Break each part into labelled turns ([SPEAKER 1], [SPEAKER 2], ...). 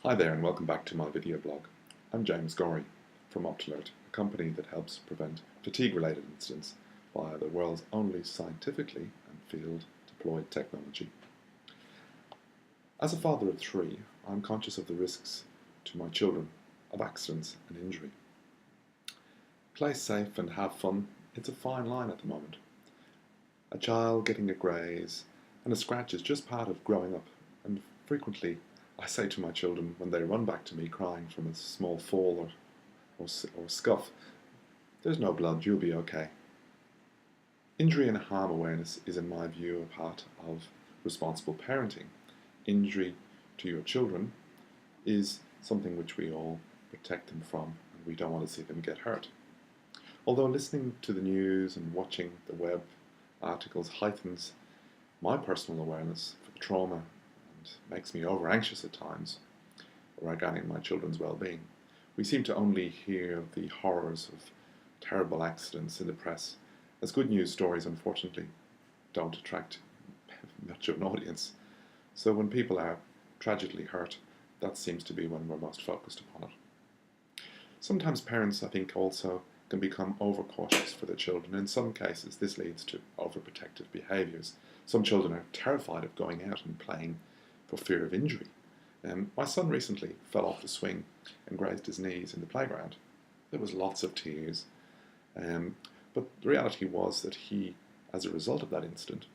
[SPEAKER 1] Hi there and welcome back to my video blog. I'm James Gorry from Optalert, a company that helps prevent fatigue-related incidents via the world's only scientifically and field-deployed technology. As a father of three, I'm conscious of the risks to my children of accidents and injury. Play safe and have fun, it's a fine line at the moment. A child getting a graze and a scratch is just part of growing up, and frequently I say to my children when they run back to me crying from a small fall or scuff, "There's no blood, you'll be okay." Injury and harm awareness is, in my view, a part of responsible parenting. Injury to your children is something which we all protect them from, and we don't want to see them get hurt. Although listening to the news and watching the web articles heightens my personal awareness for the trauma and makes me over-anxious at times regarding my children's well-being. We seem to only hear of the horrors of terrible accidents in the press, as good news stories, unfortunately, don't attract much of an audience. So when people are tragically hurt, that seems to be when we're most focused upon it. Sometimes parents, I think, also can become overcautious for their children. In some cases, this leads to overprotective behaviours. Some children are terrified of going out and playing for fear of injury. My son recently fell off the swing and grazed his knees in the playground. There was lots of tears, but the reality was that he, as a result of that incident,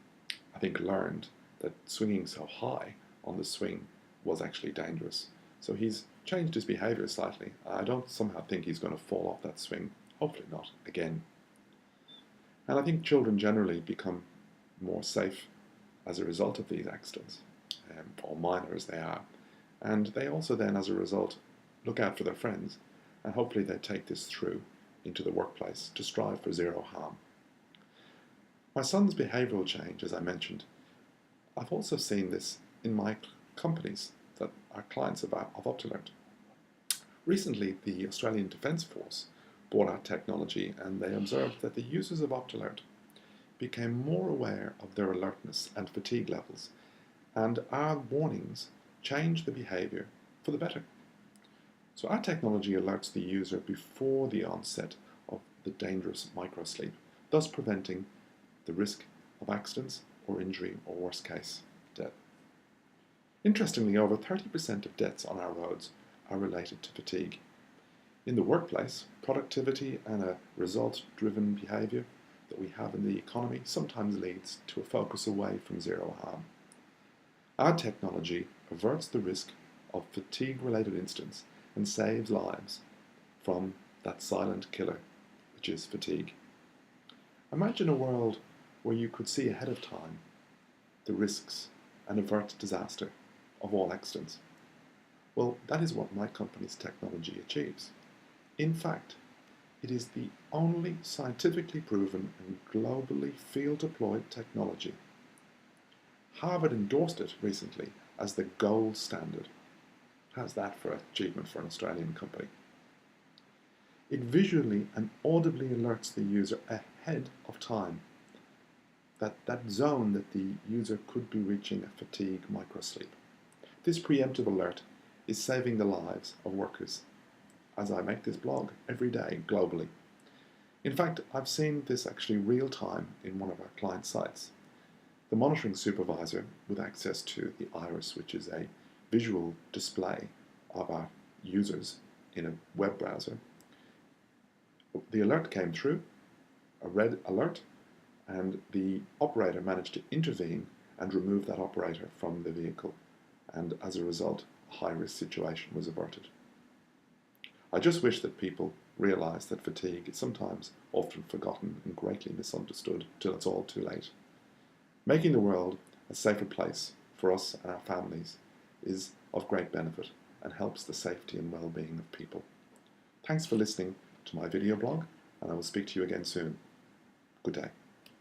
[SPEAKER 1] I think learned that swinging so high on the swing was actually dangerous. So he's changed his behaviour slightly. I don't somehow think he's going to fall off that swing. Hopefully not again. And I think children generally become more safe as a result of these accidents, or minor as they are. And they also then, as a result, look out for their friends, and hopefully they take this through into the workplace to strive for zero harm. My son's behavioural change, as I mentioned, I've also seen this in my companies that are clients of Optalert. Recently, the Australian Defence Force bought our technology, and they observed that the users of Optalert became more aware of their alertness and fatigue levels, and our warnings changed the behaviour for the better. So our technology alerts the user before the onset of the dangerous microsleep, thus preventing the risk of accidents or injury or, worst case, death. Interestingly, over 30% of deaths on our roads are related to fatigue. In the workplace, productivity and a result-driven behaviour that we have in the economy sometimes leads to a focus away from zero harm. Our technology averts the risk of fatigue-related incidents and saves lives from that silent killer, which is fatigue. Imagine a world where you could see ahead of time the risks and avert disaster of all accidents. Well, that is what my company's technology achieves. In fact, it is the only scientifically proven and globally field-deployed technology. Harvard endorsed it recently as the gold standard. How's that for achievement for an Australian company? It visually and audibly alerts the user ahead of time that zone that the user could be reaching a fatigue microsleep. This preemptive alert is saving the lives of workers, as I make this blog every day globally. In fact, I've seen this actually real time in one of our client sites. The monitoring supervisor, with access to the iris, which is a visual display of our users in a web browser, the alert came through, a red alert, and the operator managed to intervene and remove that operator from the vehicle, and as a result, a high-risk situation was averted. I just wish that people realise that fatigue is sometimes often forgotten and greatly misunderstood till it's all too late. Making the world a safer place for us and our families is of great benefit and helps the safety and well-being of people. Thanks for listening to my video blog, and I will speak to you again soon. Good day.